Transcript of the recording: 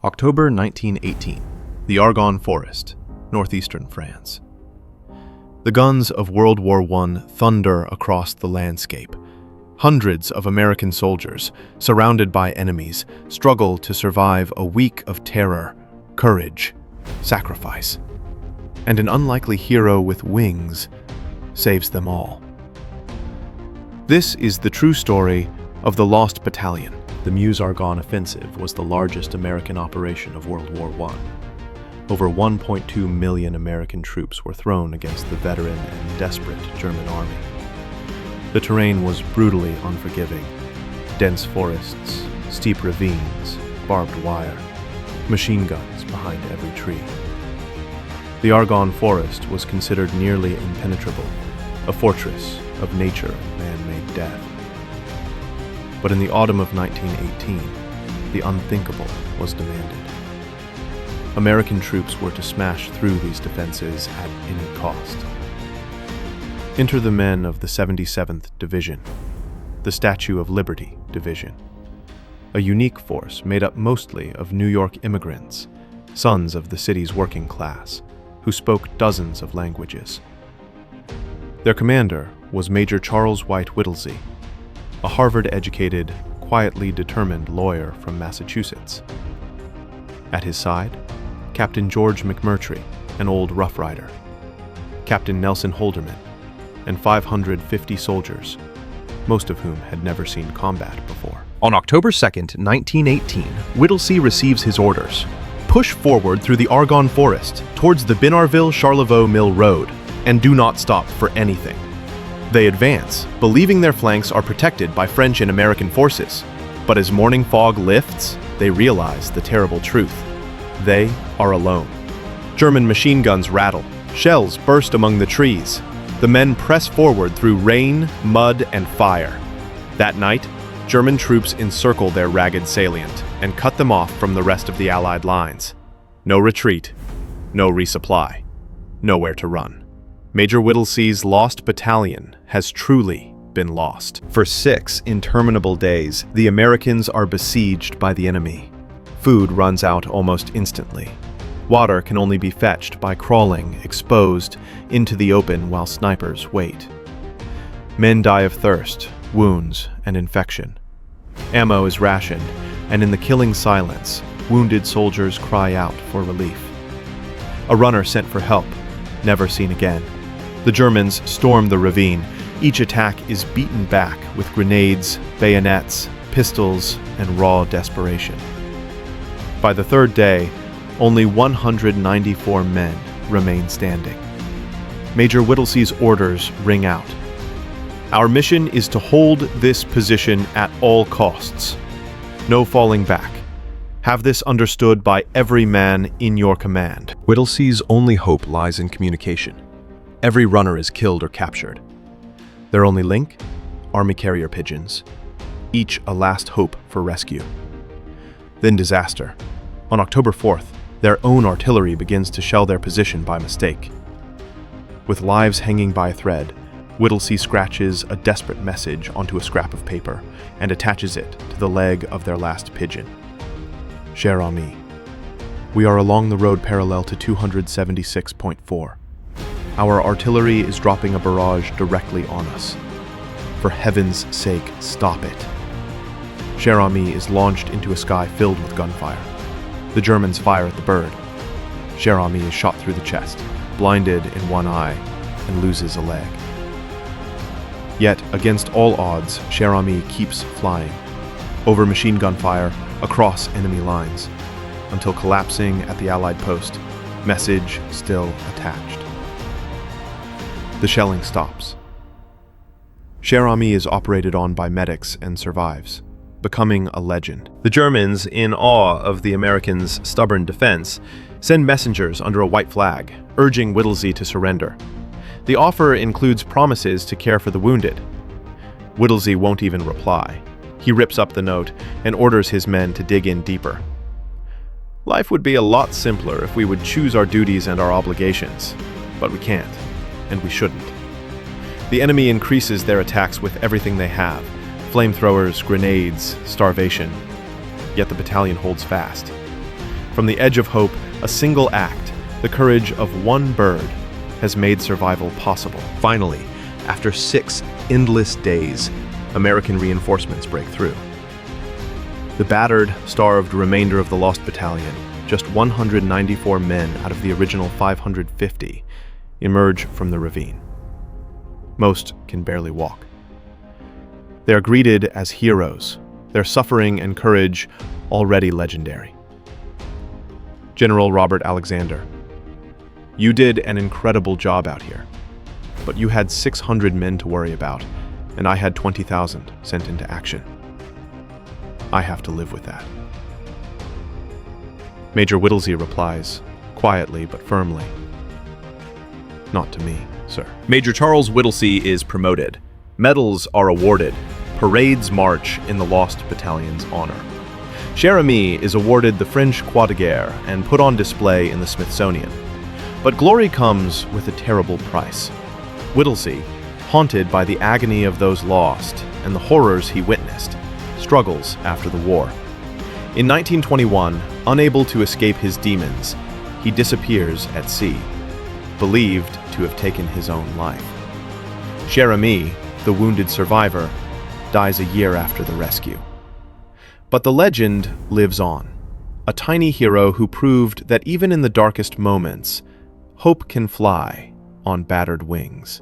October 1918, the Argonne Forest, northeastern France. The guns of World War I thunder across the landscape. Hundreds of American soldiers, surrounded by enemies, struggle to survive a week of terror, courage, sacrifice. And an unlikely hero with wings saves them all. This is the true story of the Lost Battalion. The Meuse-Argonne offensive was the largest American operation of World War I. Over 1.2 million American troops were thrown against the veteran and desperate German army. The terrain was brutally unforgiving. Dense forests, steep ravines, barbed wire, machine guns behind every tree. The Argonne Forest was considered nearly impenetrable, a fortress of nature and man-made death. But in the autumn of 1918, the unthinkable was demanded. American troops were to smash through these defenses at any cost. Enter the men of the 77th Division, the Statue of Liberty Division, a unique force made up mostly of New York immigrants, sons of the city's working class, who spoke dozens of languages. Their commander was Major Charles Whittlesey, a Harvard-educated, quietly determined lawyer from Massachusetts. At his side, Captain George McMurtry, an old Rough Rider, Captain Nelson Holderman, and 550 soldiers, most of whom had never seen combat before. On October 2nd, 1918, Whittlesey receives his orders. Push forward through the Argonne Forest towards the Binarville-Charlevoix Mill Road, and do not stop for anything. They advance, believing their flanks are protected by French and American forces. But as morning fog lifts, they realize the terrible truth. They are alone. German machine guns rattle. Shells burst among the trees. The men press forward through rain, mud, and fire. That night, German troops encircle their ragged salient and cut them off from the rest of the Allied lines. No retreat, no resupply, nowhere to run. Major Whittlesey's Lost Battalion has truly been lost. For 6 interminable days, the Americans are besieged by the enemy. Food runs out almost instantly. Water can only be fetched by crawling, exposed, into the open while snipers wait. Men die of thirst, wounds, and infection. Ammo is rationed, and in the killing silence, wounded soldiers cry out for relief. A runner sent for help, never seen again. The Germans storm the ravine. Each attack is beaten back with grenades, bayonets, pistols, and raw desperation. By the third day, only 194 men remain standing. Major Whittlesey's orders ring out. Our mission is to hold this position at all costs. No falling back. Have this understood by every man in your command. Whittlesey's only hope lies in communication. Every runner is killed or captured. Their only link? Army carrier pigeons, each a last hope for rescue. Then disaster. On October 4th, their own artillery begins to shell their position by mistake. With lives hanging by a thread, Whittlesey scratches a desperate message onto a scrap of paper and attaches it to the leg of their last pigeon. Cher Ami. We are along the road parallel to 276.4. Our artillery is dropping a barrage directly on us. For heaven's sake, stop it. Cher Ami is launched into a sky filled with gunfire. The Germans fire at the bird. Cher Ami is shot through the chest, blinded in one eye, and loses a leg. Yet, against all odds, Cher Ami keeps flying, over machine gun fire, across enemy lines, until collapsing at the Allied post, message still attached. The shelling stops. Cher Ami is operated on by medics and survives, becoming a legend. The Germans, in awe of the Americans' stubborn defense, send messengers under a white flag, urging Whittlesey to surrender. The offer includes promises to care for the wounded. Whittlesey won't even reply. He rips up the note and orders his men to dig in deeper. Life would be a lot simpler if we would choose our duties and our obligations, but we can't, and we shouldn't. The enemy increases their attacks with everything they have: flamethrowers, grenades, starvation. Yet the battalion holds fast. From the edge of hope, a single act, the courage of one bird, has made survival possible. Finally, after 6 endless days, American reinforcements break through. The battered, starved remainder of the Lost Battalion, just 194 men out of the original 550, emerge from the ravine. Most can barely walk. They are greeted as heroes, their suffering and courage already legendary. General Robert Alexander, you did an incredible job out here, but you had 600 men to worry about, and I had 20,000 sent into action. I have to live with that. Major Whittlesey replies, quietly but firmly, not to me, sir. Major Charles Whittlesey is promoted. Medals are awarded. Parades march in the Lost Battalion's honor. Cher Ami is awarded the French Croix de Guerre and put on display in the Smithsonian. But glory comes with a terrible price. Whittlesey, haunted by the agony of those lost and the horrors he witnessed, struggles after the war. In 1921, unable to escape his demons, he disappears at sea, believed to have taken his own life. Cher Ami, the wounded survivor, dies a year after the rescue. But the legend lives on, a tiny hero who proved that even in the darkest moments, hope can fly on battered wings.